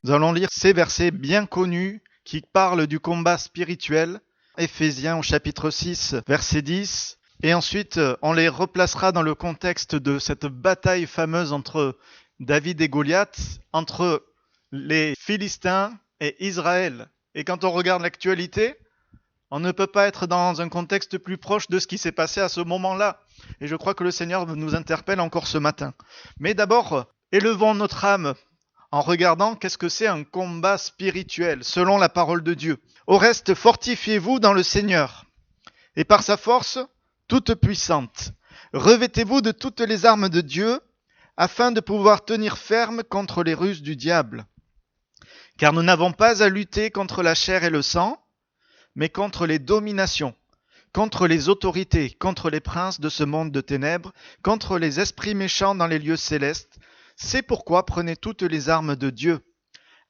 Nous allons lire ces versets bien connus qui parlent du combat spirituel. Éphésiens au chapitre 6, verset 10. Et ensuite, on les replacera dans le contexte de cette bataille fameuse entre David et Goliath, entre les Philistins et Israël. Et quand on regarde l'actualité, on ne peut pas être dans un contexte plus proche de ce qui s'est passé à ce moment-là. Et je crois que le Seigneur nous interpelle encore ce matin. Mais d'abord, élevons notre âme en regardant qu'est-ce que c'est un combat spirituel, selon la parole de Dieu. Au reste, fortifiez-vous dans le Seigneur, et par sa force toute puissante. Revêtez-vous de toutes les armes de Dieu, afin de pouvoir tenir ferme contre les ruses du diable. Car nous n'avons pas à lutter contre la chair et le sang, mais contre les dominations, contre les autorités, contre les princes de ce monde de ténèbres, contre les esprits méchants dans les lieux célestes. C'est pourquoi prenez toutes les armes de Dieu,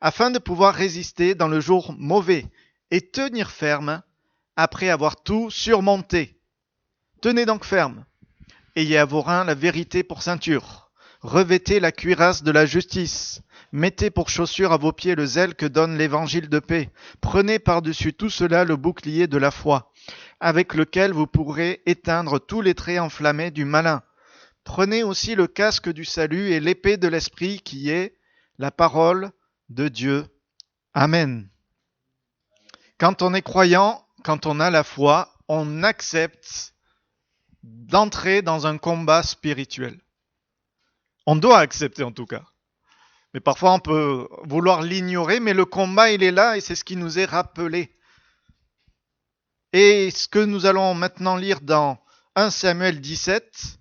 afin de pouvoir résister dans le jour mauvais et tenir ferme après avoir tout surmonté. Tenez donc ferme. Ayez à vos reins la vérité pour ceinture. Revêtez la cuirasse de la justice. Mettez pour chaussure à vos pieds le zèle que donne l'évangile de paix. Prenez par-dessus tout cela le bouclier de la foi, avec lequel vous pourrez éteindre tous les traits enflammés du malin. Prenez aussi le casque du salut et l'épée de l'esprit qui est la parole de Dieu. Amen. Quand on est croyant, quand on a la foi, on accepte d'entrer dans un combat spirituel. On doit accepter en tout cas. Mais parfois on peut vouloir l'ignorer, mais le combat il est là et c'est ce qui nous est rappelé. Et ce que nous allons maintenant lire dans 1 Samuel 17,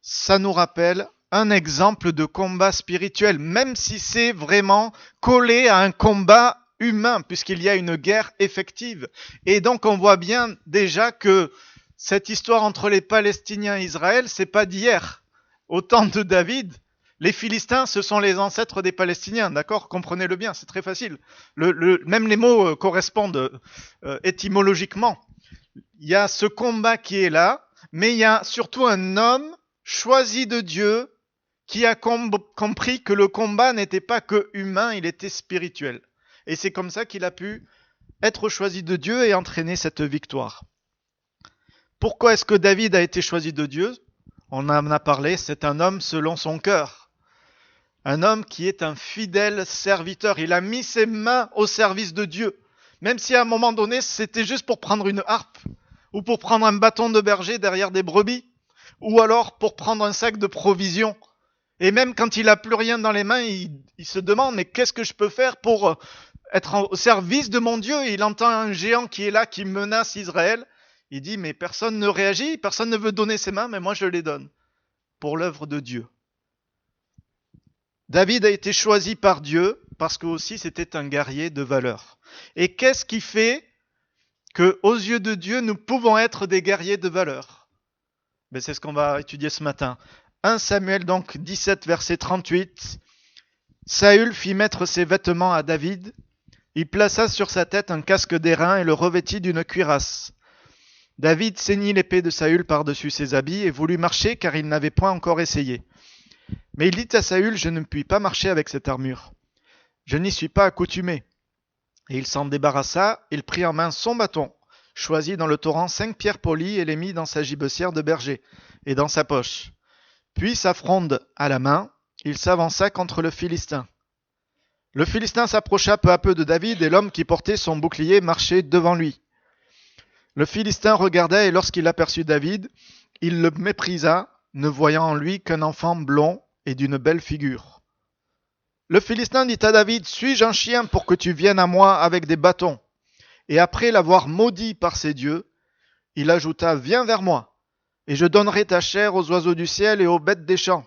ça nous rappelle un exemple de combat spirituel, même si c'est vraiment collé à un combat humain, puisqu'il y a une guerre effective. Et donc on voit bien déjà que cette histoire entre les Palestiniens et Israël, c'est pas d'hier. Au temps de David, les Philistins, ce sont les ancêtres des Palestiniens, d'accord ? Comprenez-le bien, c'est très facile. Même les mots correspondent étymologiquement. Il y a ce combat qui est là, mais il y a surtout un homme choisi de Dieu qui a compris que le combat n'était pas que humain, il était spirituel. Et c'est comme ça qu'il a pu être choisi de Dieu et entraîner cette victoire. Pourquoi est-ce que David a été choisi de Dieu ? On en a parlé, c'est un homme selon son cœur. Un homme qui est un fidèle serviteur. Il a mis ses mains au service de Dieu. Même si à un moment donné, c'était juste pour prendre une harpe, ou pour prendre un bâton de berger derrière des brebis, ou alors pour prendre un sac de provisions. Et même quand il n'a plus rien dans les mains, il se demande, mais qu'est-ce que je peux faire pour être au service de mon Dieu ? Il entend un géant qui est là, qui menace Israël. Il dit, mais personne ne réagit, personne ne veut donner ses mains, mais moi je les donne pour l'œuvre de Dieu. David a été choisi par Dieu parce que aussi c'était un guerrier de valeur. Et qu'est-ce qui fait que, aux yeux de Dieu, nous pouvons être des guerriers de valeur ? Ben, c'est ce qu'on va étudier ce matin. 1 Samuel donc 17 verset 38. Saül fit mettre ses vêtements à David. Il plaça sur sa tête un casque d'airain et le revêtit d'une cuirasse. David ceignit l'épée de Saül par-dessus ses habits et voulut marcher car il n'avait point encore essayé. Mais il dit à Saül, je ne puis pas marcher avec cette armure. Je n'y suis pas accoutumé. Et il s'en débarrassa, il prit en main son bâton, choisit dans le torrent 5 pierres polies et les mit dans sa gibecière de berger et dans sa poche. Puis sa fronde à la main, il s'avança contre le Philistin. Le Philistin s'approcha peu à peu de David et l'homme qui portait son bouclier marchait devant lui. Le Philistin regardait et lorsqu'il aperçut David, il le méprisa, ne voyant en lui qu'un enfant blond et d'une belle figure. Le Philistin dit à David, suis-je un chien pour que tu viennes à moi avec des bâtons ? Et après l'avoir maudit par ses dieux, il ajouta, viens vers moi, et je donnerai ta chair aux oiseaux du ciel et aux bêtes des champs.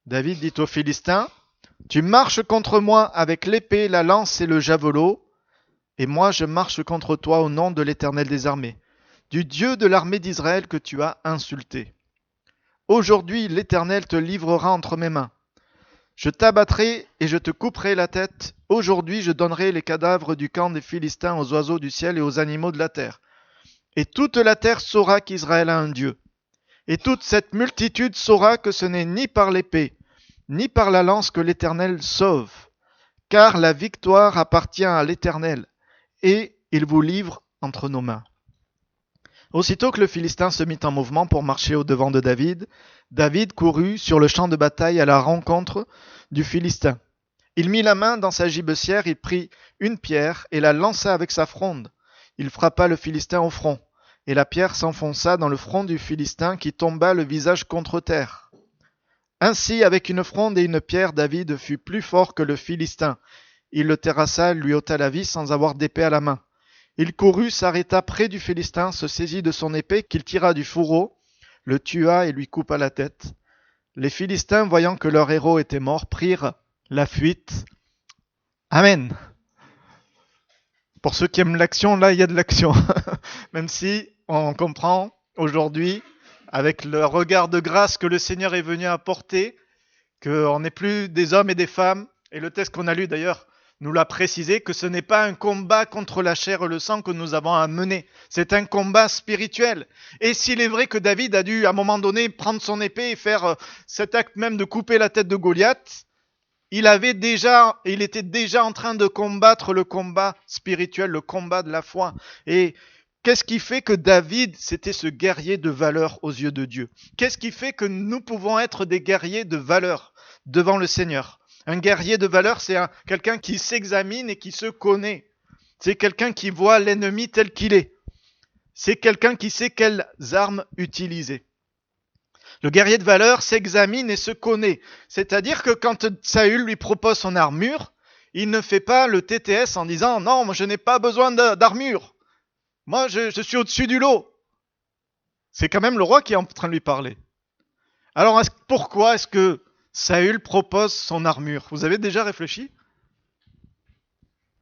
David dit au Philistin, tu marches contre moi avec l'épée, la lance et le javelot, et moi je marche contre toi au nom de l'Éternel des armées, du Dieu de l'armée d'Israël que tu as insulté. Aujourd'hui l'Éternel te livrera entre mes mains. Je t'abattrai et je te couperai la tête. Aujourd'hui je donnerai les cadavres du camp des Philistins aux oiseaux du ciel et aux animaux de la terre. Et toute la terre saura qu'Israël a un Dieu. Et toute cette multitude saura que ce n'est ni par l'épée, ni par la lance que l'Éternel sauve, car la victoire appartient à l'Éternel, et il vous livre entre nos mains. » Aussitôt que le Philistin se mit en mouvement pour marcher au-devant de David, David courut sur le champ de bataille à la rencontre du Philistin. Il mit la main dans sa gibecière, il prit une pierre et la lança avec sa fronde. Il frappa le Philistin au front, et la pierre s'enfonça dans le front du Philistin qui tomba le visage contre terre. Ainsi, avec une fronde et une pierre, David fut plus fort que le Philistin. Il le terrassa, lui ôta la vie sans avoir d'épée à la main. Il courut, s'arrêta près du Philistin, se saisit de son épée qu'il tira du fourreau, le tua et lui coupa la tête. Les Philistins, voyant que leur héros était mort, prirent la fuite. Amen. Pour ceux qui aiment l'action, là, il y a de l'action. Même si on comprend aujourd'hui, avec le regard de grâce que le Seigneur est venu apporter, qu'on n'est plus des hommes et des femmes. Et le texte qu'on a lu d'ailleurs nous l'a précisé, que ce n'est pas un combat contre la chair et le sang que nous avons à mener. C'est un combat spirituel. Et s'il est vrai que David a dû, à un moment donné, prendre son épée et faire cet acte même de couper la tête de Goliath, il était déjà en train de combattre le combat spirituel, le combat de la foi. Et qu'est-ce qui fait que David, c'était ce guerrier de valeur aux yeux de Dieu? Qu'est-ce qui fait que nous pouvons être des guerriers de valeur devant le Seigneur? Un guerrier de valeur, c'est quelqu'un qui s'examine et qui se connaît. C'est quelqu'un qui voit l'ennemi tel qu'il est. C'est quelqu'un qui sait quelles armes utiliser. Le guerrier de valeur s'examine et se connaît. C'est-à-dire que quand Saül lui propose son armure, il ne fait pas le TTS en disant « Non, moi je n'ai pas besoin d'armure. Moi je suis au-dessus du lot. » C'est quand même le roi qui est en train de lui parler. Alors pourquoi est-ce que Saül propose son armure? Vous avez déjà réfléchi?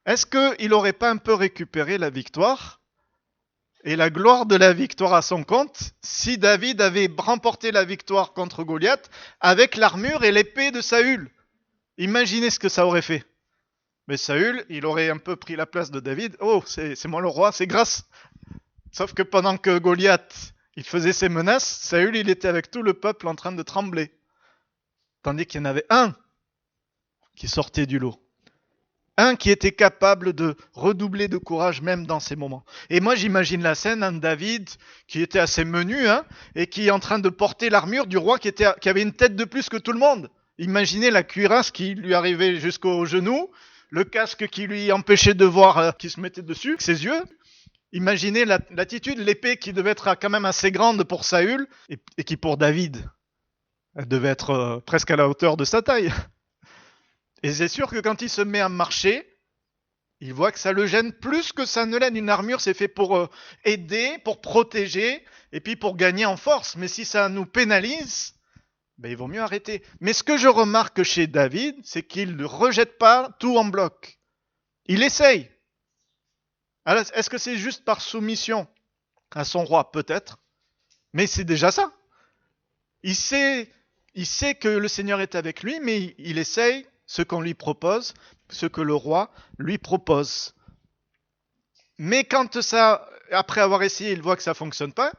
Est-ce qu'il n'aurait pas un peu récupéré la victoire et la gloire de la victoire à son compte si David avait remporté la victoire contre Goliath avec l'armure et l'épée de Saül? Imaginez ce que ça aurait fait. Mais Saül, il aurait un peu pris la place de David. Oh, c'est moi le roi, c'est grâce. Sauf que pendant que Goliath, il faisait ses menaces, Saül, il était avec tout le peuple en train de trembler. Tandis qu'il y en avait un qui sortait du lot. Un qui était capable de redoubler de courage même dans ces moments. Et moi j'imagine la scène, David qui était assez menu et qui est en train de porter l'armure du roi qui avait une tête de plus que tout le monde. Imaginez la cuirasse qui lui arrivait jusqu'aux genoux, le casque qui lui empêchait de voir, qui se mettait dessus, ses yeux. Imaginez l'attitude, l'épée qui devait être quand même assez grande pour Saül et qui pour David, elle devait être presque à la hauteur de sa taille. Et c'est sûr que quand il se met à marcher, il voit que ça le gêne plus que ça ne l'aide. Une armure, c'est fait pour aider, pour protéger, et puis pour gagner en force. Mais si ça nous pénalise, ben, il vaut mieux arrêter. Mais ce que je remarque chez David, c'est qu'il ne rejette pas tout en bloc. Il essaye. Alors, est-ce que c'est juste par soumission à son roi? Peut-être. Mais c'est déjà ça. Il sait que le Seigneur est avec lui, mais il essaye ce qu'on lui propose, ce que le roi lui propose. Mais quand après avoir essayé, il voit que ça ne fonctionne pas,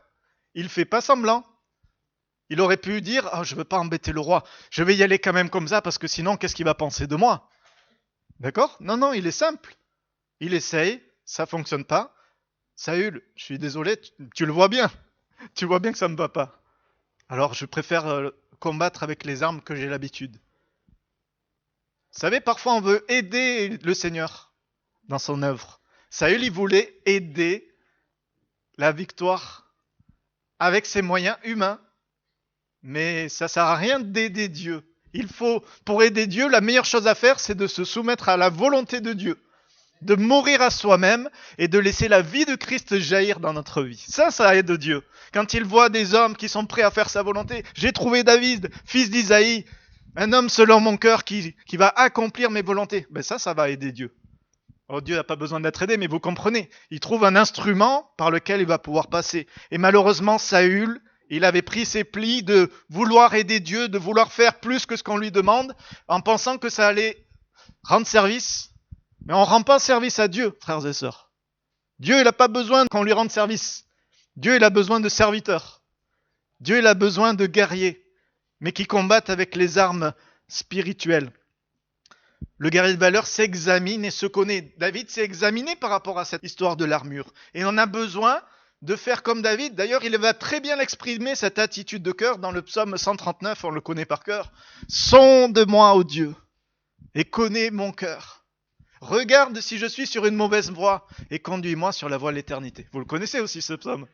il ne fait pas semblant. Il aurait pu dire « Oh, je ne veux pas embêter le roi, je vais y aller quand même comme ça, parce que sinon, qu'est-ce qu'il va penser de moi ?» D'accord? Non, il est simple. Il essaye, ça ne fonctionne pas. Saül, je suis désolé, tu le vois bien. Tu vois bien que ça ne me va pas. Alors, je préfère combattre avec les armes que j'ai l'habitude. Vous savez, parfois on veut aider le Seigneur dans son œuvre. Saül, il voulait aider la victoire avec ses moyens humains. Mais ça ne sert à rien d'aider Dieu. Pour aider Dieu, la meilleure chose à faire, c'est de se soumettre à la volonté de Dieu. De mourir à soi-même et de laisser la vie de Christ jaillir dans notre vie. Ça aide Dieu. Quand il voit des hommes qui sont prêts à faire sa volonté, j'ai trouvé David, fils d'Isaïe, un homme selon mon cœur qui va accomplir mes volontés. Ben ça va aider Dieu. Oh, Dieu n'a pas besoin d'être aidé, mais vous comprenez. Il trouve un instrument par lequel il va pouvoir passer. Et malheureusement, Saül, il avait pris ses plis de vouloir aider Dieu, de vouloir faire plus que ce qu'on lui demande, en pensant que ça allait rendre service. Mais on ne rend pas service à Dieu, frères et sœurs. Dieu, il n'a pas besoin qu'on lui rende service. Dieu, il a besoin de serviteurs. Dieu, il a besoin de guerriers, mais qui combattent avec les armes spirituelles. Le guerrier de valeur s'examine et se connaît. David s'est examiné par rapport à cette histoire de l'armure. Et on a besoin de faire comme David. D'ailleurs, il va très bien exprimer cette attitude de cœur dans le psaume 139, on le connaît par cœur. Sonde-moi, ô Dieu, et connais mon cœur. Regarde si je suis sur une mauvaise voie et conduis-moi sur la voie de l'éternité. Vous le connaissez aussi ce psaume,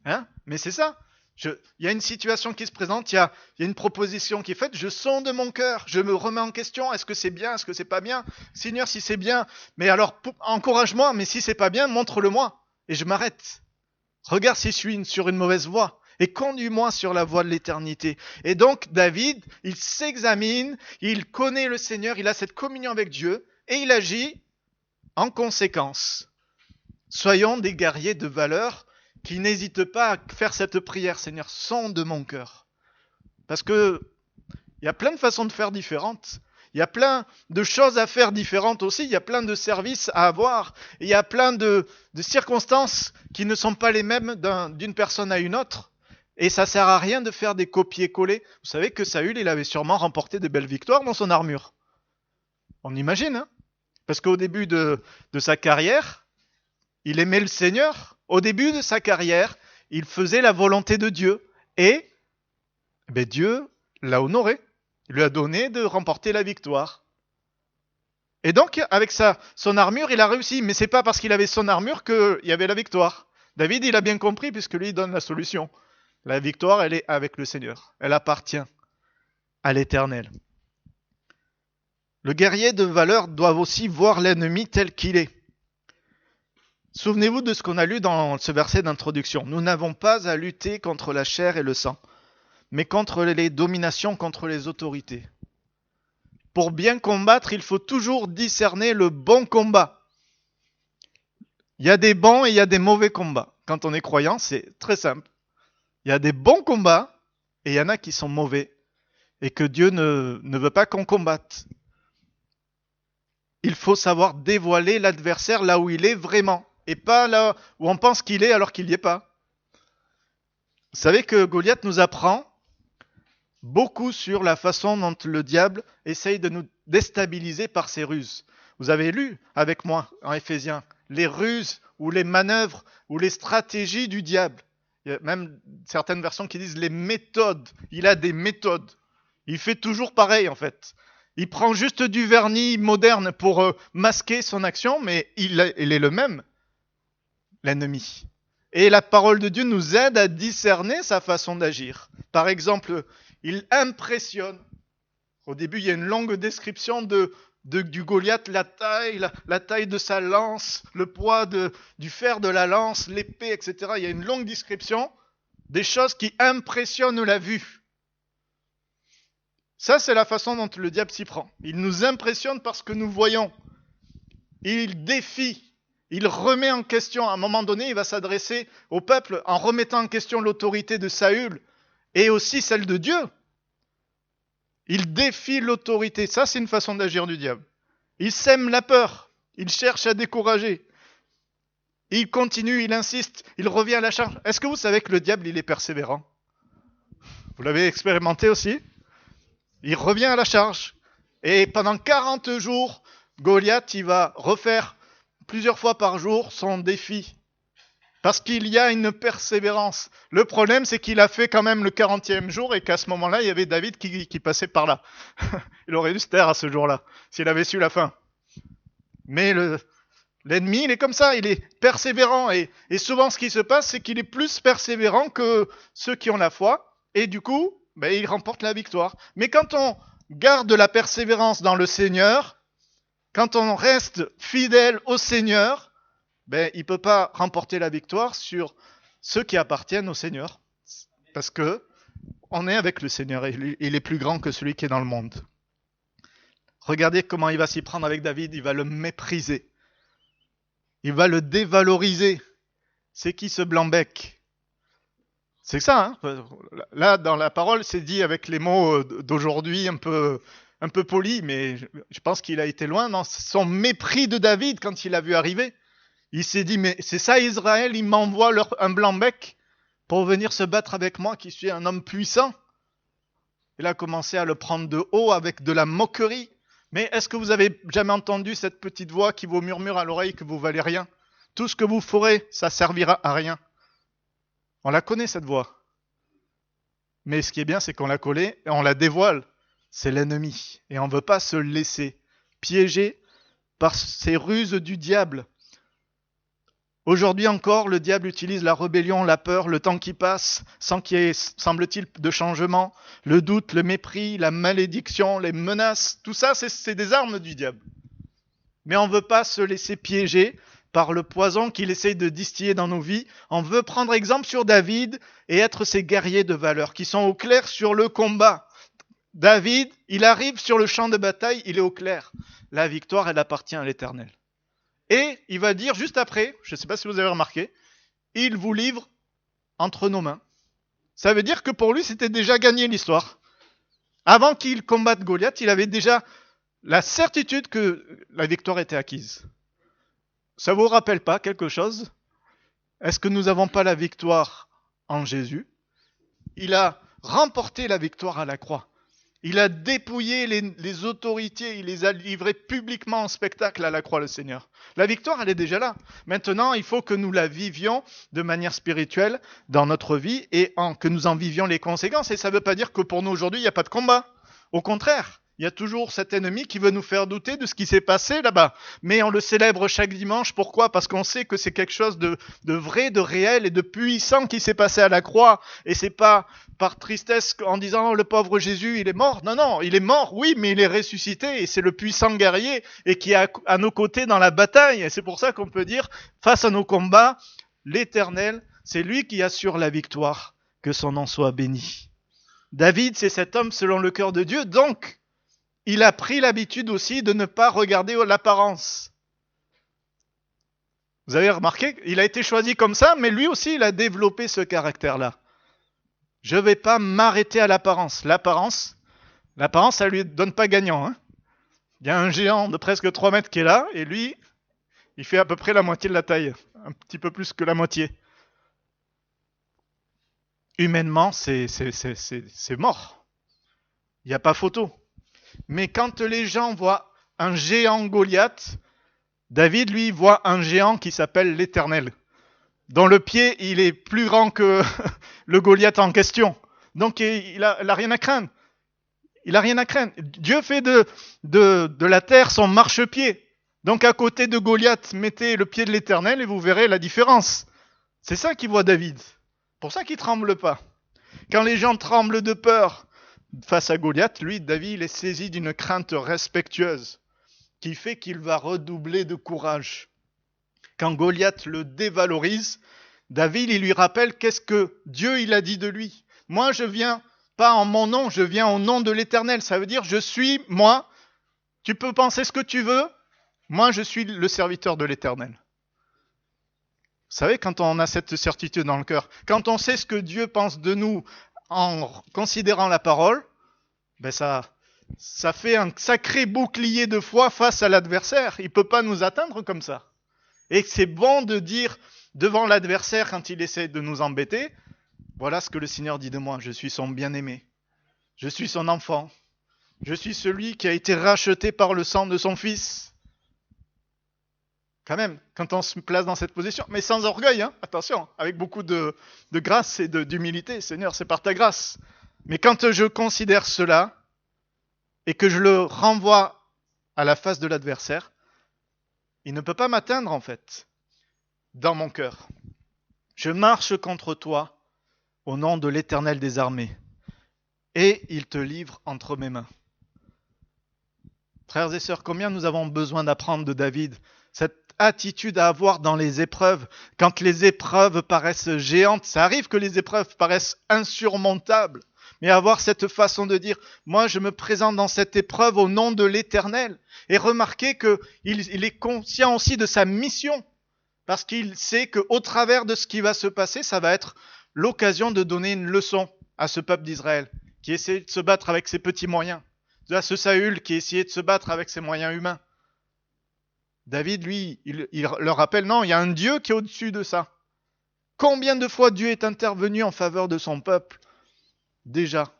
hein? Mais c'est ça. Il y a une situation qui se présente, il y a une proposition qui est faite, je sonde mon cœur, je me remets en question, est-ce que c'est bien, est-ce que c'est pas bien? Seigneur, si c'est bien, mais alors encourage-moi, mais si c'est pas bien, montre-le-moi. Et je m'arrête. Regarde si je suis sur une mauvaise voie et conduis-moi sur la voie de l'éternité. Et donc David, il s'examine, il connaît le Seigneur, il a cette communion avec Dieu et il agit en conséquence. Soyons des guerriers de valeur qui n'hésitent pas à faire cette prière, Seigneur, sonde mon cœur. Parce que il y a plein de façons de faire différentes. Il y a plein de choses à faire différentes aussi. Il y a plein de services à avoir. Il y a plein de circonstances qui ne sont pas les mêmes d'une personne à une autre. Et ça sert à rien de faire des copier-coller. Vous savez que Saül, il avait sûrement remporté de belles victoires dans son armure. On imagine, hein? Parce qu'au début de sa carrière, il aimait le Seigneur. Au début de sa carrière, il faisait la volonté de Dieu. Et Dieu l'a honoré. Il lui a donné de remporter la victoire. Et donc, avec son armure, il a réussi. Mais c'est pas parce qu'il avait son armure qu'il y avait la victoire. David, il a bien compris, puisque lui, il donne la solution. La victoire, elle est avec le Seigneur. Elle appartient à l'Éternel. Le guerrier de valeur doit aussi voir l'ennemi tel qu'il est. Souvenez-vous de ce qu'on a lu dans ce verset d'introduction. Nous n'avons pas à lutter contre la chair et le sang, mais contre les dominations, contre les autorités. Pour bien combattre, il faut toujours discerner le bon combat. Il y a des bons et il y a des mauvais combats. Quand on est croyant, c'est très simple. Il y a des bons combats et il y en a qui sont mauvais et que Dieu ne veut pas qu'on combatte. Il faut savoir dévoiler l'adversaire là où il est vraiment et pas là où on pense qu'il est alors qu'il n'y est pas. Vous savez que Goliath nous apprend beaucoup sur la façon dont le diable essaye de nous déstabiliser par ses ruses. Vous avez lu avec moi en Éphésiens les ruses ou les manœuvres ou les stratégies du diable. Il y a même certaines versions qui disent les méthodes. Il a des méthodes. Il fait toujours pareil en fait. Il prend juste du vernis moderne pour masquer son action, mais il est le même, l'ennemi. Et la parole de Dieu nous aide à discerner sa façon d'agir. Par exemple, il impressionne. Au début, il y a une longue description du Goliath, la taille de sa lance, le poids du fer de la lance, l'épée, etc. Il y a une longue description des choses qui impressionnent la vue. Ça, c'est la façon dont le diable s'y prend. Il nous impressionne parce que nous voyons. Il défie. Il remet en question. À un moment donné, il va s'adresser au peuple en remettant en question l'autorité de Saül et aussi celle de Dieu. Il défie l'autorité. Ça, c'est une façon d'agir du diable. Il sème la peur. Il cherche à décourager. Il continue, il insiste, il revient à la charge. Est-ce que vous savez que le diable, il est persévérant? Vous l'avez expérimenté aussi? Il revient à la charge. Et pendant 40 jours, Goliath, il va refaire plusieurs fois par jour son défi. Parce qu'il y a une persévérance. Le problème, c'est qu'il a fait quand même le 40e jour et qu'à ce moment-là, il y avait David qui passait par là. Il aurait dû se taire à ce jour-là, s'il avait su la fin. Mais l'ennemi, il est comme ça, il est persévérant. Et souvent, ce qui se passe, c'est qu'il est plus persévérant que ceux qui ont la foi. Et du coup, il remporte la victoire. Mais quand on garde la persévérance dans le Seigneur, quand on reste fidèle au Seigneur, il ne peut pas remporter la victoire sur ceux qui appartiennent au Seigneur. Parce que on est avec le Seigneur et il est plus grand que celui qui est dans le monde. Regardez comment il va s'y prendre avec David, il va le mépriser. Il va le dévaloriser. C'est qui ce blanc-bec? C'est ça, hein? Là, dans la parole, c'est dit avec les mots d'aujourd'hui un peu polis, mais je pense qu'il a été loin dans son mépris de David quand il l'a vu arriver. Il s'est dit, mais c'est ça Israël, il m'envoie un blanc-bec pour venir se battre avec moi qui suis un homme puissant. Il a commencé à le prendre de haut avec de la moquerie. Mais est-ce que vous avez jamais entendu cette petite voix qui vous murmure à l'oreille que vous valez rien? Tout ce que vous ferez, ça servira à rien. On la connaît cette voix. Mais ce qui est bien, c'est qu'on la connaît et on la dévoile. C'est l'ennemi. Et on ne veut pas se laisser piéger par ces ruses du diable. Aujourd'hui encore, le diable utilise la rébellion, la peur, le temps qui passe, sans qu'il y ait, semble-t-il, de changement, le doute, le mépris, la malédiction, les menaces, tout ça, c'est des armes du diable. Mais on ne veut pas se laisser piéger par le poison qu'il essaye de distiller dans nos vies. On veut prendre exemple sur David et être ces guerriers de valeur qui sont au clair sur le combat. David, il arrive sur le champ de bataille, il est au clair. La victoire, elle appartient à l'Éternel. Et il va dire juste après, je ne sais pas si vous avez remarqué, il vous livre entre nos mains. Ça veut dire que pour lui, c'était déjà gagné l'histoire. Avant qu'il combatte Goliath, il avait déjà la certitude que la victoire était acquise. Ça vous rappelle pas quelque chose? Est-ce que nous n'avons pas la victoire en Jésus? Il a remporté la victoire à la croix. Il a dépouillé les autorités, il les a livrées publiquement en spectacle à la croix, le Seigneur. La victoire, elle est déjà là. Maintenant, il faut que nous la vivions de manière spirituelle dans notre vie et que nous en vivions les conséquences. Et ça ne veut pas dire que pour nous aujourd'hui, il n'y a pas de combat. Au contraire, il y a toujours cet ennemi qui veut nous faire douter de ce qui s'est passé là-bas. Mais on le célèbre chaque dimanche. Pourquoi? Parce qu'on sait que c'est quelque chose de vrai, de réel et de puissant qui s'est passé à la croix. Et c'est pas par tristesse en disant oh, le pauvre Jésus, il est mort. Non, non, il est mort, oui, mais il est ressuscité. Et c'est le puissant guerrier et qui est à nos côtés dans la bataille. Et c'est pour ça qu'on peut dire, face à nos combats, l'Éternel, c'est lui qui assure la victoire. Que son nom soit béni. David, c'est cet homme selon le cœur de Dieu. Donc, il a pris l'habitude aussi de ne pas regarder l'apparence. Vous avez remarqué, il a été choisi comme ça, mais lui aussi, il a développé ce caractère-là. Je ne vais pas m'arrêter à l'apparence. L'apparence, ça ne lui donne pas gagnant. Hein. Il y a un géant de presque 3 mètres qui est là, et lui, il fait à peu près la moitié de la taille. Un petit peu plus que la moitié. Humainement, c'est mort. Il n'y a pas photo. Mais quand les gens voient un géant Goliath, David, lui, voit un géant qui s'appelle l'Éternel, dont le pied, il est plus grand que le Goliath en question. Donc, il a rien à craindre. Il a rien à craindre. Dieu fait de la terre son marchepied. Donc, à côté de Goliath, mettez le pied de l'Éternel et vous verrez la différence. C'est ça qu'il voit David. Pour ça qu'il ne tremble pas. Quand les gens tremblent de peur face à Goliath, lui, David, il est saisi d'une crainte respectueuse qui fait qu'il va redoubler de courage. Quand Goliath le dévalorise, David, il lui rappelle qu'est-ce que Dieu il a dit de lui. Moi, je viens pas en mon nom, je viens au nom de l'Éternel. Ça veut dire, je suis, moi, tu peux penser ce que tu veux, moi, je suis le serviteur de l'Éternel. Vous savez, quand on a cette certitude dans le cœur, quand on sait ce que Dieu pense de nous en considérant la parole, ben ça fait un sacré bouclier de foi face à l'adversaire. Il ne peut pas nous atteindre comme ça. Et c'est bon de dire devant l'adversaire quand il essaie de nous embêter, voilà ce que le Seigneur dit de moi, je suis son bien-aimé, je suis son enfant, je suis celui qui a été racheté par le sang de son Fils. Quand même, quand on se place dans cette position, mais sans orgueil, hein, attention, avec beaucoup de grâce et d'humilité, Seigneur, c'est par ta grâce. Mais quand je considère cela, et que je le renvoie à la face de l'adversaire, il ne peut pas m'atteindre en fait, dans mon cœur. Je marche contre toi au nom de l'Éternel des armées, et il te livre entre mes mains. Frères et sœurs, combien nous avons besoin d'apprendre de David cette attitude à avoir dans les épreuves, quand les épreuves paraissent géantes, ça arrive que les épreuves paraissent insurmontables, mais avoir cette façon de dire, moi je me présente dans cette épreuve au nom de l'Éternel, et remarquez qu'il est conscient aussi de sa mission, parce qu'il sait qu'au travers de ce qui va se passer, ça va être l'occasion de donner une leçon à ce peuple d'Israël, qui essaie de se battre avec ses petits moyens, à ce Saül qui essayait de se battre avec ses moyens humains. David, lui, il leur rappelle, non, il y a un Dieu qui est au-dessus de ça. Combien de fois Dieu est intervenu en faveur de son peuple? Déjà.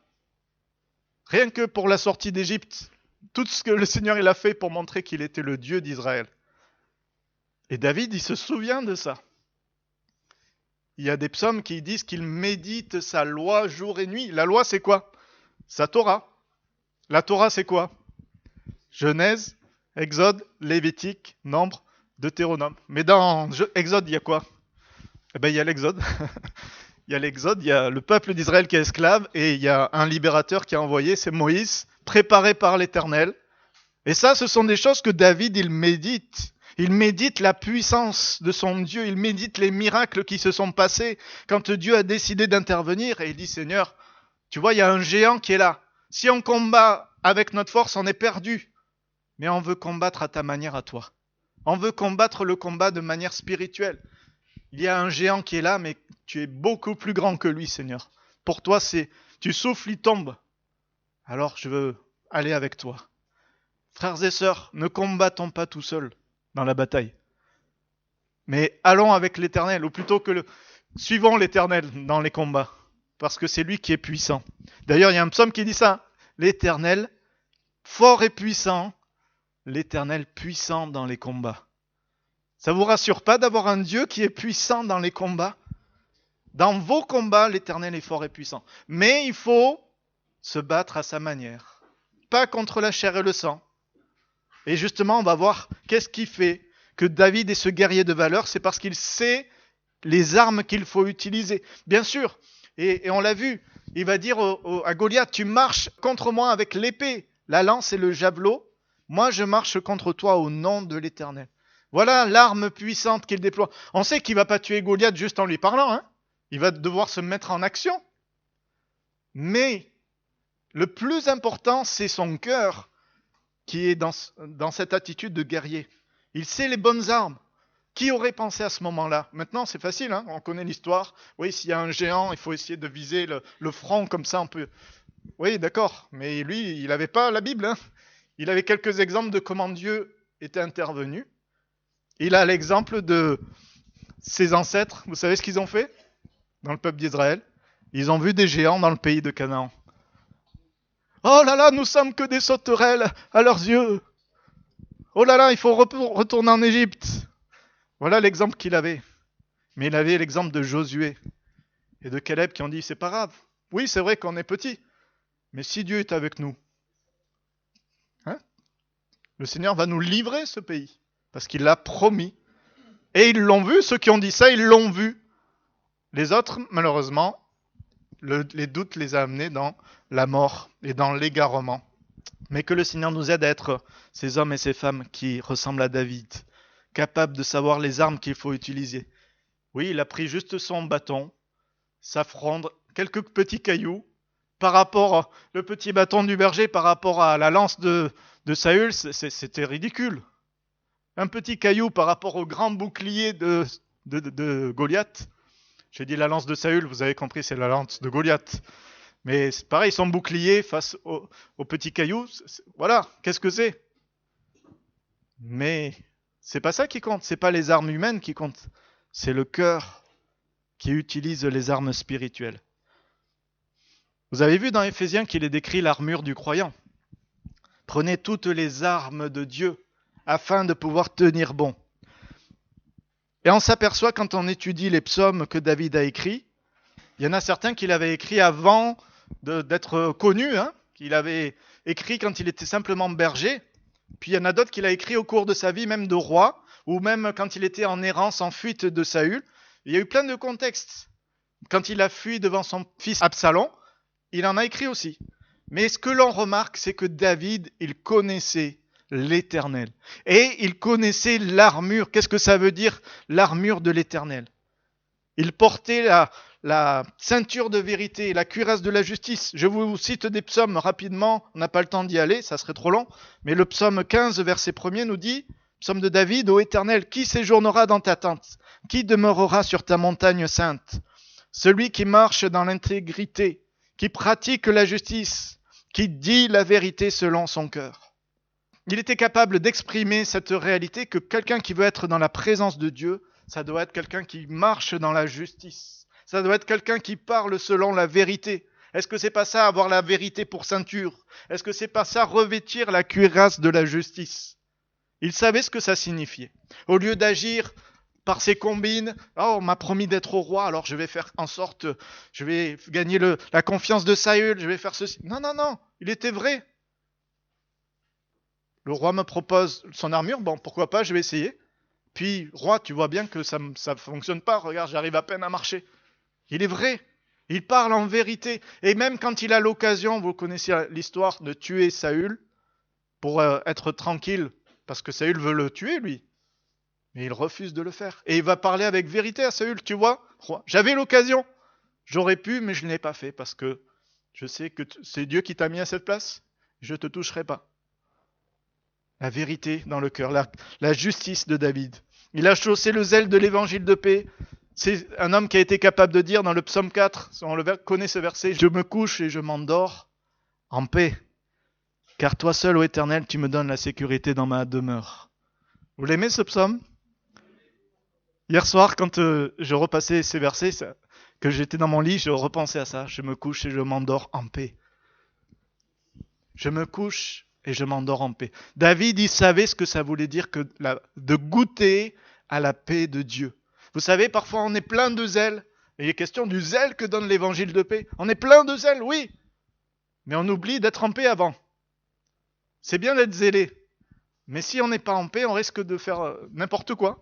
Rien que pour la sortie d'Égypte, tout ce que le Seigneur il a fait pour montrer qu'il était le Dieu d'Israël. Et David, il se souvient de ça. Il y a des psaumes qui disent qu'il médite sa loi jour et nuit. La loi, c'est quoi? Sa Torah. La Torah, c'est quoi? Genèse, Exode, Lévitique, Nombre, Deutéronome. Mais dans Exode, il y a quoi? Eh bien, il y a l'Exode. Il y a l'Exode, il y a le peuple d'Israël qui est esclave, et il y a un libérateur qui a envoyé, c'est Moïse, préparé par l'Éternel. Et ça, ce sont des choses que David, il médite. Il médite la puissance de son Dieu, il médite les miracles qui se sont passés quand Dieu a décidé d'intervenir, et il dit, Seigneur, tu vois, il y a un géant qui est là. Si on combat avec notre force, on est perdu. Mais on veut combattre à ta manière à toi. On veut combattre le combat de manière spirituelle. Il y a un géant qui est là, mais tu es beaucoup plus grand que lui, Seigneur. Pour toi, c'est tu souffles, il tombe. Alors je veux aller avec toi. Frères et sœurs, ne combattons pas tout seuls dans la bataille. Mais allons avec l'Éternel, ou plutôt que suivons l'Éternel dans les combats. Parce que c'est lui qui est puissant. D'ailleurs, il y a un psaume qui dit ça. L'Éternel, fort et puissant, l'Éternel puissant dans les combats. Ça vous rassure pas d'avoir un Dieu qui est puissant dans les combats? Dans vos combats, l'Éternel est fort et puissant. Mais il faut se battre à sa manière. Pas contre la chair et le sang. Et justement, on va voir qu'est-ce qui fait que David est ce guerrier de valeur. C'est parce qu'il sait les armes qu'il faut utiliser. Bien sûr, et on l'a vu, il va dire à Goliath, tu marches contre moi avec l'épée, la lance et le javelot. Moi, je marche contre toi au nom de l'Éternel. Voilà l'arme puissante qu'il déploie. On sait qu'il ne va pas tuer Goliath juste en lui parlant. Hein. Il va devoir se mettre en action. Mais le plus important, c'est son cœur qui est dans cette attitude de guerrier. Il sait les bonnes armes. Qui aurait pensé à ce moment-là? Maintenant, c'est facile, hein, on connaît l'histoire. Oui, s'il y a un géant, il faut essayer de viser le front, comme ça on peut... Oui, d'accord, mais lui, il n'avait pas la Bible. Hein. Il avait quelques exemples de comment Dieu était intervenu. Il a l'exemple de ses ancêtres. Vous savez ce qu'ils ont fait dans le peuple d'Israël? Ils ont vu des géants dans le pays de Canaan. Oh là là, nous sommes que des sauterelles à leurs yeux. Oh là là, il faut retourner en Égypte. Voilà l'exemple qu'il avait. Mais il avait l'exemple de Josué et de Caleb qui ont dit, c'est pas grave. Oui, c'est vrai qu'on est petit. Mais si Dieu est avec nous, hein, le Seigneur va nous livrer ce pays. Parce qu'il l'a promis. Et ils l'ont vu, ceux qui ont dit ça, ils l'ont vu. Les autres, malheureusement, les doutes les a amenés dans la mort et dans l'égarement. Mais que le Seigneur nous aide à être ces hommes et ces femmes qui ressemblent à David, capables de savoir les armes qu'il faut utiliser. Oui, il a pris juste son bâton, sa fronde, quelques petits cailloux. Par rapport le petit bâton du berger, par rapport à la lance de Saül, c'était ridicule. Un petit caillou par rapport au grand bouclier de Goliath. J'ai dit la lance de Saül, vous avez compris, c'est la lance de Goliath. Mais c'est pareil, son bouclier face au petit caillou, voilà, qu'est-ce que c'est? Mais c'est pas ça qui compte, c'est pas les armes humaines qui comptent. C'est le cœur qui utilise les armes spirituelles. Vous avez vu dans Éphésiens qu'il est décrit l'armure du croyant. Prenez toutes les armes de Dieu afin de pouvoir tenir bon. Et on s'aperçoit quand on étudie les psaumes que David a écrits, il y en a certains qu'il avait écrits avant d'être connu, hein, qu'il avait écrit quand il était simplement berger, puis il y en a d'autres qu'il a écrits au cours de sa vie, même de roi, ou même quand il était en errance, en fuite de Saül. Il y a eu plein de contextes. Quand il a fui devant son fils Absalom, il en a écrit aussi. Mais ce que l'on remarque, c'est que David, il connaissait l'Éternel. Et il connaissait l'armure. Qu'est-ce que ça veut dire, l'armure de l'Éternel? Il portait la ceinture de vérité, la cuirasse de la justice. Je vous cite des psaumes rapidement, on n'a pas le temps d'y aller, ça serait trop long. Mais le psaume 15, verset 1er nous dit, psaume de David, ô Éternel, qui séjournera dans ta tente? Qui demeurera sur ta montagne sainte? Celui qui marche dans l'intégrité, qui pratique la justice, qui dit la vérité selon son cœur. Il était capable d'exprimer cette réalité que quelqu'un qui veut être dans la présence de Dieu, ça doit être quelqu'un qui marche dans la justice. Ça doit être quelqu'un qui parle selon la vérité. Est-ce que c'est pas ça, avoir la vérité pour ceinture? Est-ce que c'est pas ça, revêtir la cuirasse de la justice? Il savait ce que ça signifiait. Au lieu d'agir par ses combines, oh, on m'a promis d'être au roi, alors je vais faire en sorte, je vais gagner la confiance de Saül, je vais faire ceci. Non, non, non, il était vrai. Le roi me propose son armure, bon, pourquoi pas, je vais essayer. Puis, roi, tu vois bien que ça ne fonctionne pas, regarde, j'arrive à peine à marcher. Il est vrai, il parle en vérité. Et même quand il a l'occasion, vous connaissez l'histoire, de tuer Saül, pour être tranquille, parce que Saül veut le tuer, lui. Mais il refuse de le faire. Et il va parler avec vérité à Saül, tu vois, roi, j'avais l'occasion. J'aurais pu, mais je ne l'ai pas fait, parce que je sais que c'est Dieu qui t'a mis à cette place. Je ne te toucherai pas. La vérité dans le cœur, la justice de David. Il a chaussé le zèle de l'évangile de paix. C'est un homme qui a été capable de dire dans le psaume 4, on connaît ce verset, je me couche et je m'endors en paix. Car toi seul, ô Éternel, tu me donnes la sécurité dans ma demeure. Vous l'aimez ce psaume? Hier soir, quand je repassais ces versets, que j'étais dans mon lit, je repensais à ça. Je me couche et je m'endors en paix. Je me couche et je m'endors en paix. David, il savait ce que ça voulait dire de goûter à la paix de Dieu. Vous savez, parfois on est plein de zèle. Et il est question du zèle que donne l'évangile de paix. On est plein de zèle, oui. Mais on oublie d'être en paix avant. C'est bien d'être zélé. Mais si on n'est pas en paix, on risque de faire n'importe quoi.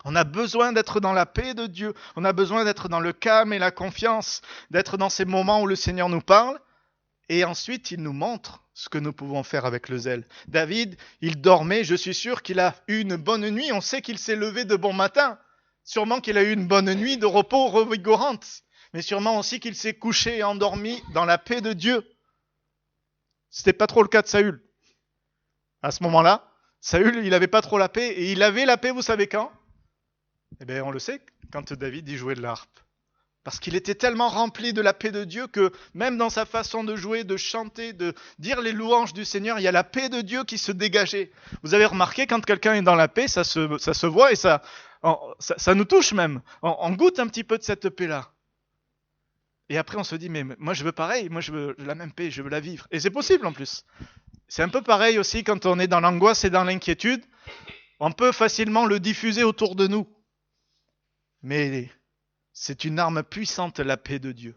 On a besoin d'être dans la paix de Dieu. On a besoin d'être dans le calme et la confiance. D'être dans ces moments où le Seigneur nous parle. Et ensuite, il nous montre ce que nous pouvons faire avec le zèle. David, il dormait, je suis sûr qu'il a eu une bonne nuit. On sait qu'il s'est levé de bon matin. Sûrement qu'il a eu une bonne nuit de repos revigorante. Mais sûrement aussi qu'il s'est couché et endormi dans la paix de Dieu. C'était pas trop le cas de Saül. À ce moment-là, Saül, il n'avait pas trop la paix. Et il avait la paix, vous savez quand? Eh bien, on le sait, quand David y jouait de l'harpe. Parce qu'il était tellement rempli de la paix de Dieu que même dans sa façon de jouer, de chanter, de dire les louanges du Seigneur, il y a la paix de Dieu qui se dégageait. Vous avez remarqué, quand quelqu'un est dans la paix, ça se voit et ça nous touche même. On goûte un petit peu de cette paix-là. Et après, on se dit, mais moi je veux pareil, moi je veux la même paix, je veux la vivre. Et c'est possible en plus. C'est un peu pareil aussi quand on est dans l'angoisse et dans l'inquiétude. On peut facilement le diffuser autour de nous. Mais c'est une arme puissante, la paix de Dieu.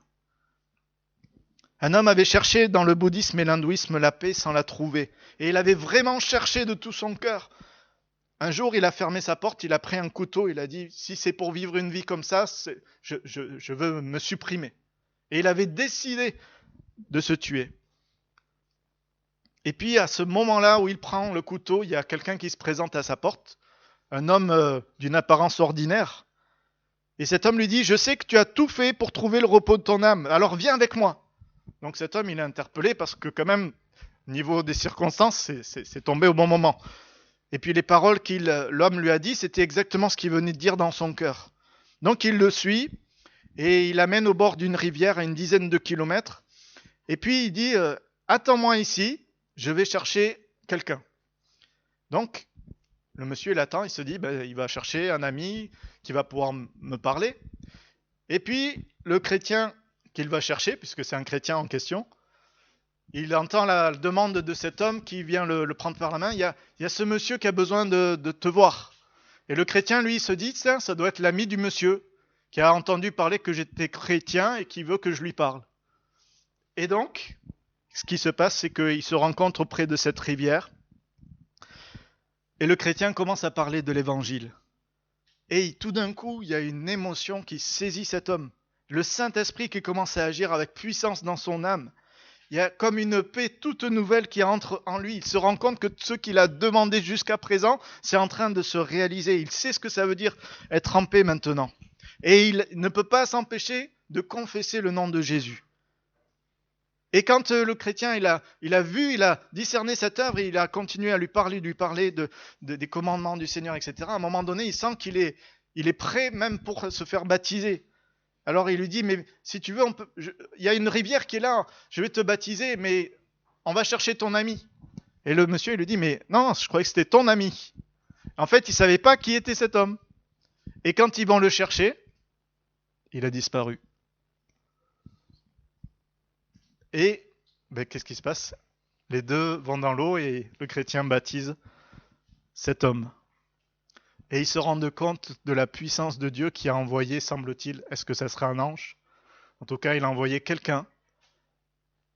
Un homme avait cherché dans le bouddhisme et l'hindouisme la paix sans la trouver. Et il avait vraiment cherché de tout son cœur. Un jour, il a fermé sa porte, il a pris un couteau, il a dit, si c'est pour vivre une vie comme ça, je veux me supprimer. Et il avait décidé de se tuer. Et puis, à ce moment-là où il prend le couteau, il y a quelqu'un qui se présente à sa porte, un homme d'une apparence ordinaire. Et cet homme lui dit, je sais que tu as tout fait pour trouver le repos de ton âme, alors viens avec moi. Donc cet homme, il est interpellé parce que quand même, au niveau des circonstances, c'est tombé au bon moment. Et puis les paroles l'homme lui a dit, c'était exactement ce qu'il venait de dire dans son cœur. Donc il le suit et il l'amène au bord d'une rivière à une dizaine de kilomètres. Et puis il dit, attends-moi ici, je vais chercher quelqu'un. Donc le monsieur, il attend, il se dit, il va chercher un ami qui va pouvoir me parler. Et puis, le chrétien qu'il va chercher, puisque c'est un chrétien en question, il entend la demande de cet homme qui vient le prendre par la main. Il y a ce monsieur qui a besoin de te voir. Et le chrétien, lui, il se dit, ça doit être l'ami du monsieur qui a entendu parler que j'étais chrétien et qui veut que je lui parle. Et donc, ce qui se passe, c'est qu'ils se rencontrent auprès de cette rivière. Et le chrétien commence à parler de l'évangile. Et tout d'un coup, il y a une émotion qui saisit cet homme. Le Saint-Esprit qui commence à agir avec puissance dans son âme. Il y a comme une paix toute nouvelle qui entre en lui. Il se rend compte que ce qu'il a demandé jusqu'à présent, c'est en train de se réaliser. Il sait ce que ça veut dire être en paix maintenant. Et il ne peut pas s'empêcher de confesser le nom de Jésus. Et quand le chrétien, il a vu, il a discerné cette œuvre et il a continué à lui parler des commandements du Seigneur, etc. À un moment donné, il sent qu'il est prêt même pour se faire baptiser. Alors il lui dit, mais si tu veux, il y a une rivière qui est là, je vais te baptiser, mais on va chercher ton ami. Et le monsieur, il lui dit, mais non, je croyais que c'était ton ami. En fait, il ne savait pas qui était cet homme. Et quand ils vont le chercher, il a disparu. Et qu'est-ce qui se passe? Les deux vont dans l'eau et le chrétien baptise cet homme. Et ils se rendent compte de la puissance de Dieu qui a envoyé, semble-t-il, est-ce que ça serait un ange? En tout cas, il a envoyé quelqu'un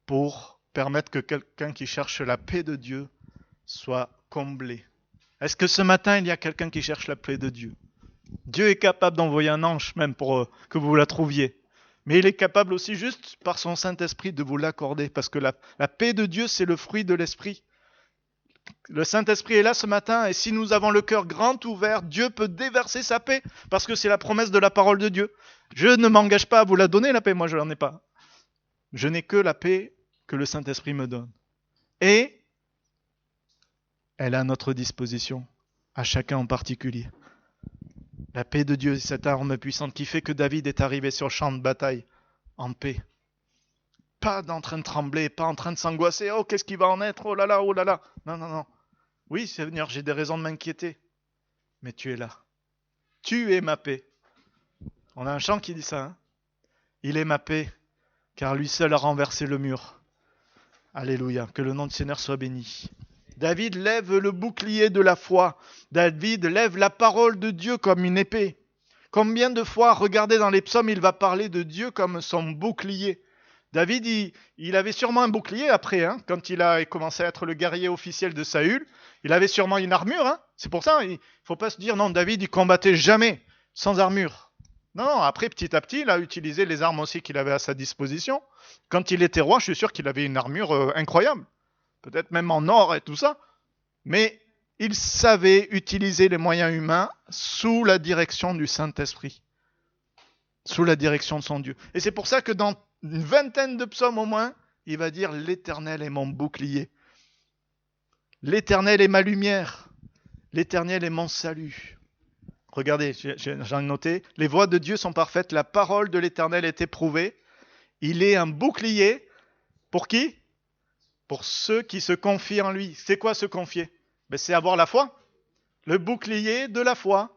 pour permettre que quelqu'un qui cherche la paix de Dieu soit comblé. Est-ce que ce matin, il y a quelqu'un qui cherche la paix de Dieu? Dieu est capable d'envoyer un ange même pour que vous la trouviez. Mais il est capable aussi juste par son Saint-Esprit de vous l'accorder. Parce que la paix de Dieu, c'est le fruit de l'Esprit. Le Saint-Esprit est là ce matin et si nous avons le cœur grand ouvert, Dieu peut déverser sa paix parce que c'est la promesse de la parole de Dieu. Je ne m'engage pas à vous la donner, la paix, moi je n'en ai pas. Je n'ai que la paix que le Saint-Esprit me donne. Et elle est à notre disposition, à chacun en particulier. La paix de Dieu est cette arme puissante qui fait que David est arrivé sur le champ de bataille en paix. Pas en train de trembler, pas en train de s'angoisser. Oh, qu'est-ce qui va en être? Oh là là, oh là là. Non, non, non. Oui, Seigneur, j'ai des raisons de m'inquiéter. Mais tu es là. Tu es ma paix. On a un chant qui dit ça. Hein? Il est ma paix, car lui seul a renversé le mur. Alléluia. Que le nom du Seigneur soit béni. David lève le bouclier de la foi. David lève la parole de Dieu comme une épée. Combien de fois, regardez dans les psaumes, il va parler de Dieu comme son bouclier. David, il avait sûrement un bouclier après, hein, quand il a commencé à être le guerrier officiel de Saül. Il avait sûrement une armure. Hein. C'est pour ça, il ne faut pas se dire, non, David, il combattait jamais sans armure. Non, après, petit à petit, il a utilisé les armes aussi qu'il avait à sa disposition. Quand il était roi, je suis sûr qu'il avait une armure incroyable. Peut-être même en or et tout ça. Mais il savait utiliser les moyens humains sous la direction du Saint-Esprit. Sous la direction de son Dieu. Et c'est pour ça que dans une vingtaine de psaumes au moins, il va dire « L'Éternel est mon bouclier. L'Éternel est ma lumière. L'Éternel est mon salut. » Regardez, j'en ai noté. Les voies de Dieu sont parfaites. La parole de l'Éternel est éprouvée. Il est un bouclier. Pour qui? Pour ceux qui se confient en lui. C'est quoi se confier? C'est avoir la foi. Le bouclier de la foi.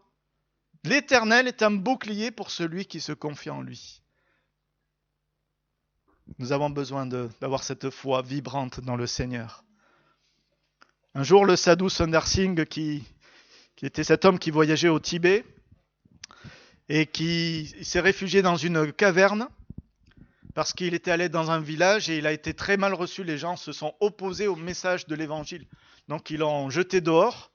L'Éternel est un bouclier pour celui qui se confie en lui. Nous avons besoin d'avoir cette foi vibrante dans le Seigneur. Un jour, le Sadhu Sundar Singh, qui était cet homme qui voyageait au Tibet et qui s'est réfugié dans une caverne parce qu'il était allé dans un village et il a été très mal reçu. Les gens se sont opposés au message de l'évangile. Donc ils l'ont jeté dehors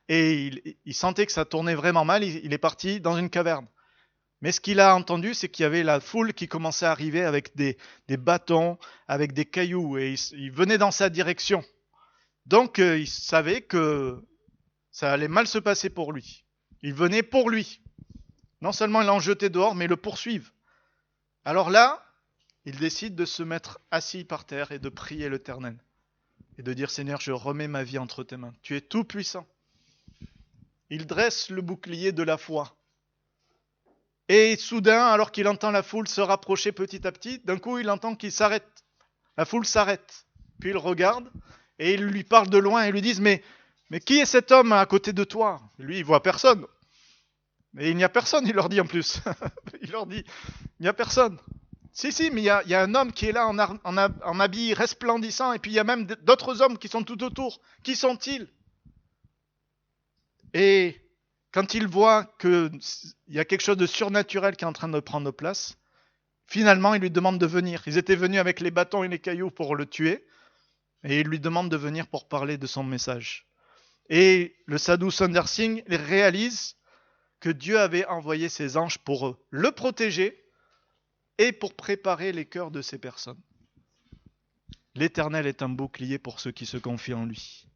et il sentait que ça tournait vraiment mal. Il est parti dans une caverne. Mais ce qu'il a entendu, c'est qu'il y avait la foule qui commençait à arriver avec des bâtons, avec des cailloux, et il venait dans sa direction. Donc il savait que ça allait mal se passer pour lui. Il venait pour lui. Non seulement il l'en jeté dehors, mais le poursuivent. Alors là, il décide de se mettre assis par terre et de prier l'Éternel. Et de dire, Seigneur, je remets ma vie entre tes mains. Tu es tout puissant. Il dresse le bouclier de la foi. Et soudain, alors qu'il entend la foule se rapprocher petit à petit, d'un coup, il entend qu'il s'arrête. La foule s'arrête. Puis il regarde et il lui parle de loin et lui dit, mais qui est cet homme à côté de toi? Lui, il voit personne. Mais il n'y a personne, il leur dit en plus. Il leur dit, il n'y a personne. Si, mais il y a un homme qui est là en habit resplendissant et puis il y a même d'autres hommes qui sont tout autour. Qui sont-ils? Et quand il voit qu'il y a quelque chose de surnaturel qui est en train de prendre place, finalement, il lui demande de venir. Ils étaient venus avec les bâtons et les cailloux pour le tuer, et il lui demande de venir pour parler de son message. Et le Sadhu Sundar Singh réalise que Dieu avait envoyé ses anges pour le protéger et pour préparer les cœurs de ces personnes. L'Éternel est un bouclier pour ceux qui se confient en lui.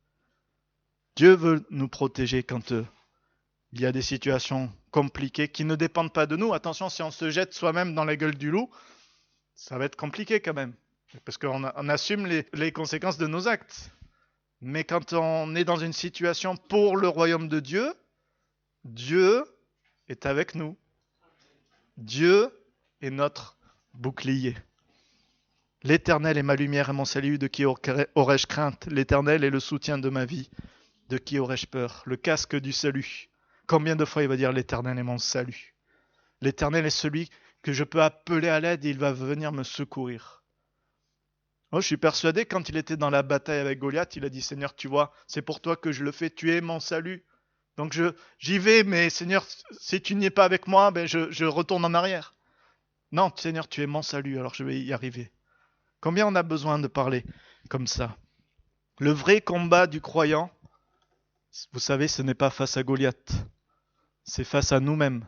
Dieu veut nous protéger quand il y a des situations compliquées qui ne dépendent pas de nous. Attention, si on se jette soi-même dans la gueule du loup, ça va être compliqué quand même. Parce qu'on assume les conséquences de nos actes. Mais quand on est dans une situation pour le royaume de Dieu, Dieu est avec nous. Dieu est notre bouclier. L'Éternel est ma lumière et mon salut, de qui aurais-je crainte? L'Éternel est le soutien de ma vie, de qui aurais-je peur? Le casque du salut. Combien de fois il va dire l'Éternel est mon salut? L'Éternel est celui que je peux appeler à l'aide et il va venir me secourir. Oh, je suis persuadé, quand il était dans la bataille avec Goliath, il a dit, Seigneur, tu vois, c'est pour toi que je le fais, tu es mon salut. Donc j'y vais, mais Seigneur, si tu n'y es pas avec moi, ben je retourne en arrière. Non, Seigneur, tu es mon salut, alors je vais y arriver. Combien on a besoin de parler comme ça? Le vrai combat du croyant, vous savez, ce n'est pas face à Goliath, c'est face à nous-mêmes.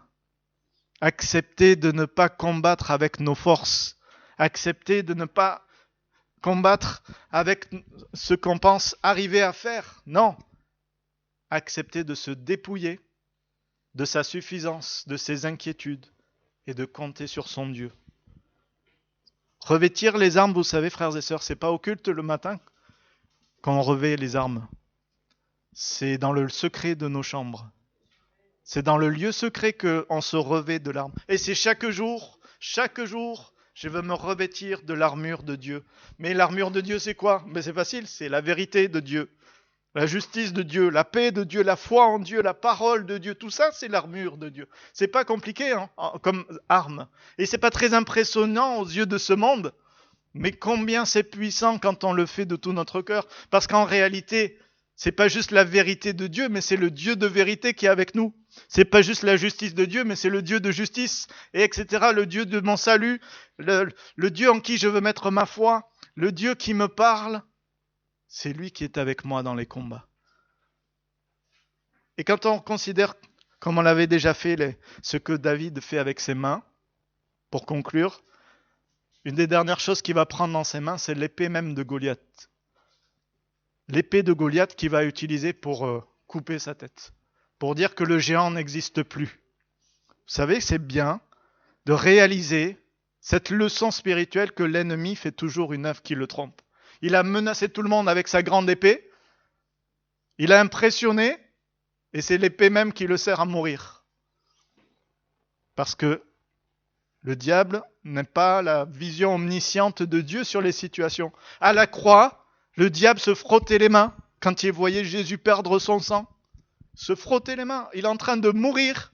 Accepter de ne pas combattre avec nos forces. Accepter de ne pas combattre avec ce qu'on pense arriver à faire. Non. Accepter de se dépouiller de sa suffisance, de ses inquiétudes et de compter sur son Dieu. Revêtir les armes, vous savez, frères et sœurs, c'est pas au culte le matin qu'on revêt les armes. C'est dans le secret de nos chambres. C'est dans le lieu secret qu'on se revêt de l'arme. Et c'est chaque jour, je veux me revêtir de l'armure de Dieu. Mais l'armure de Dieu, c'est quoi? Ben c'est facile, c'est la vérité de Dieu, la justice de Dieu, la paix de Dieu, la foi en Dieu, la parole de Dieu. Tout ça, c'est l'armure de Dieu. C'est pas compliqué hein, comme arme. Et c'est pas très impressionnant aux yeux de ce monde. Mais combien c'est puissant quand on le fait de tout notre cœur. Parce qu'en réalité, c'est pas juste la vérité de Dieu, mais c'est le Dieu de vérité qui est avec nous. C'est pas juste la justice de Dieu, mais c'est le Dieu de justice, et etc. Le Dieu de mon salut, le Dieu en qui je veux mettre ma foi, le Dieu qui me parle. C'est lui qui est avec moi dans les combats. Et quand on considère, comme on l'avait déjà fait, ce que David fait avec ses mains, pour conclure, une des dernières choses qu'il va prendre dans ses mains, c'est l'épée même de Goliath. L'épée de Goliath qu'il va utiliser pour couper sa tête, pour dire que le géant n'existe plus. Vous savez, c'est bien de réaliser cette leçon spirituelle que l'ennemi fait toujours une œuvre qui le trompe. Il a menacé tout le monde avec sa grande épée, il a impressionné, et c'est l'épée même qui le sert à mourir. Parce que le diable n'a pas la vision omnisciente de Dieu sur les situations. À la croix, le diable se frottait les mains quand il voyait Jésus perdre son sang. Se frotter les mains. Il est en train de mourir.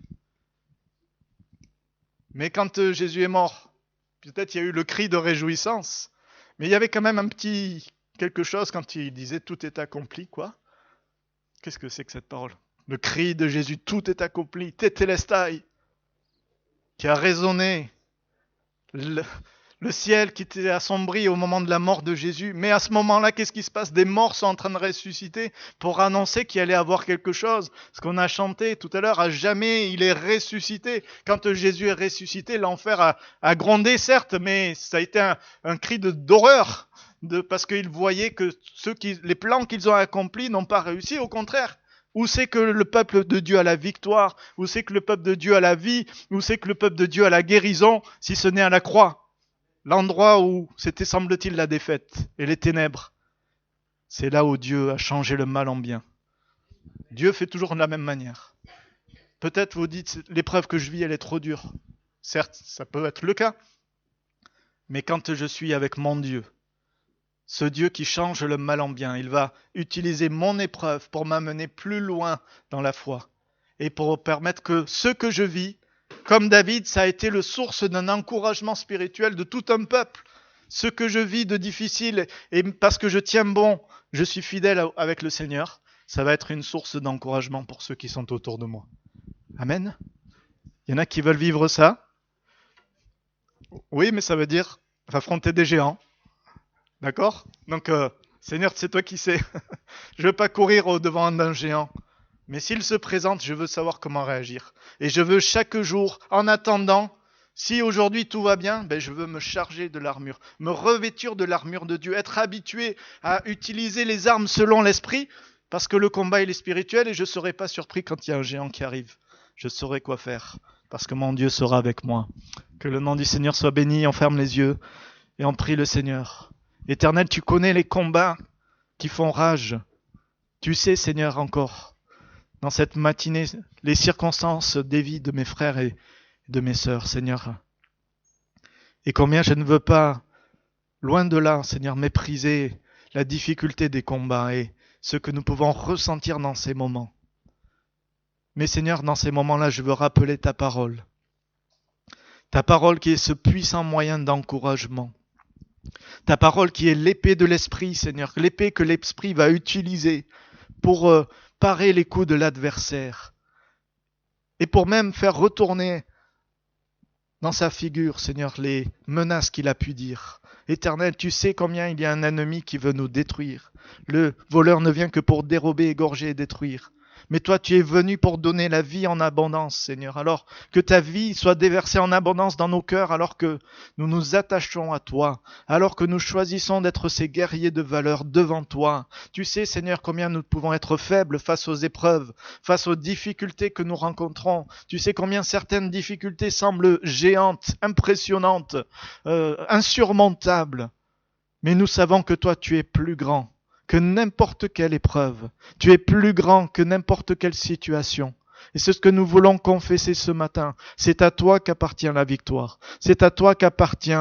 Mais quand Jésus est mort, peut-être il y a eu le cri de réjouissance. Mais il y avait quand même un petit quelque chose quand il disait tout est accompli, quoi. Qu'est-ce que c'est que cette parole? Le cri de Jésus, tout est accompli, tétélestai, qui a résonné. Le ciel qui était assombri au moment de la mort de Jésus. Mais à ce moment-là, qu'est-ce qui se passe? Des morts sont en train de ressusciter pour annoncer qu'il allait avoir quelque chose. Ce qu'on a chanté tout à l'heure, à jamais il est ressuscité. Quand Jésus est ressuscité, l'enfer a grondé, certes, mais ça a été un cri d'horreur. Parce qu'ils voyaient que les plans qu'ils ont accomplis n'ont pas réussi. Au contraire, où c'est que le peuple de Dieu a la victoire? Où c'est que le peuple de Dieu a la vie? Où c'est que le peuple de Dieu a la guérison, si ce n'est à la croix? L'endroit où c'était, semble-t-il, la défaite et les ténèbres. C'est là où Dieu a changé le mal en bien. Dieu fait toujours de la même manière. Peut-être vous dites, l'épreuve que je vis, elle est trop dure. Certes, ça peut être le cas. Mais quand je suis avec mon Dieu, ce Dieu qui change le mal en bien, il va utiliser mon épreuve pour m'amener plus loin dans la foi. Et pour permettre que ce que je vis, comme David, ça a été le source d'un encouragement spirituel de tout un peuple. Ce que je vis de difficile, et parce que je tiens bon, je suis fidèle avec le Seigneur, ça va être une source d'encouragement pour ceux qui sont autour de moi. Amen. Il y en a qui veulent vivre ça. Oui, mais ça veut dire affronter des géants. D'accord? Donc, Seigneur, c'est toi qui sais. Je ne veux pas courir au-devant d'un géant. Mais s'il se présente, je veux savoir comment réagir. Et je veux chaque jour, en attendant, si aujourd'hui tout va bien, ben je veux me charger de l'armure, me revêtir de l'armure de Dieu, être habitué à utiliser les armes selon l'esprit, parce que le combat il est spirituel et je ne serai pas surpris quand il y a un géant qui arrive. Je saurai quoi faire, parce que mon Dieu sera avec moi. Que le nom du Seigneur soit béni, on ferme les yeux et on prie le Seigneur. Éternel, tu connais les combats qui font rage. Tu sais, Seigneur, encore, dans cette matinée, les circonstances des vies de mes frères et de mes sœurs, Seigneur. Et combien je ne veux pas, loin de là, Seigneur, mépriser la difficulté des combats et ce que nous pouvons ressentir dans ces moments. Mais Seigneur, dans ces moments-là, je veux rappeler ta parole. Ta parole qui est ce puissant moyen d'encouragement. Ta parole qui est l'épée de l'esprit, Seigneur, l'épée que l'esprit va utiliser pour parer les coups de l'adversaire et pour même faire retourner dans sa figure, Seigneur, les menaces qu'il a pu dire. Éternel, tu sais combien il y a un ennemi qui veut nous détruire. Le voleur ne vient que pour dérober, égorger et détruire. Mais toi, tu es venu pour donner la vie en abondance, Seigneur. Alors que ta vie soit déversée en abondance dans nos cœurs, alors que nous nous attachons à toi, alors que nous choisissons d'être ces guerriers de valeur devant toi. Tu sais, Seigneur, combien nous pouvons être faibles face aux épreuves, face aux difficultés que nous rencontrons. Tu sais combien certaines difficultés semblent géantes, impressionnantes, insurmontables. Mais nous savons que toi, tu es plus grand que n'importe quelle épreuve. Tu es plus grand que n'importe quelle situation. Et c'est ce que nous voulons confesser ce matin. C'est à toi qu'appartient la victoire. C'est à toi qu'appartient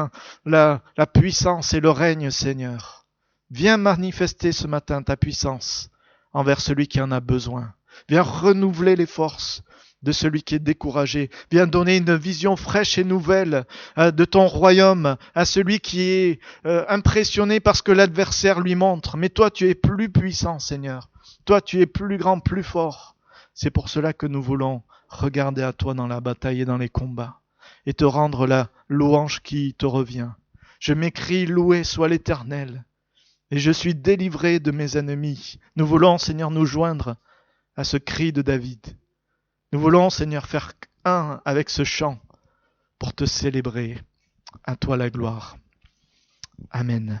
la puissance et le règne, Seigneur. Viens manifester ce matin ta puissance envers celui qui en a besoin. Viens renouveler les forces de celui qui est découragé. Viens donner une vision fraîche et nouvelle de ton royaume à celui qui est impressionné par ce que l'adversaire lui montre. Mais toi, tu es plus puissant, Seigneur. Toi, tu es plus grand, plus fort. C'est pour cela que nous voulons regarder à toi dans la bataille et dans les combats et te rendre la louange qui te revient. Je m'écris, loué soit l'Éternel, et je suis délivré de mes ennemis. Nous voulons, Seigneur, nous joindre à ce cri de David. Nous voulons, Seigneur, faire un avec ce chant pour te célébrer. À toi la gloire. Amen.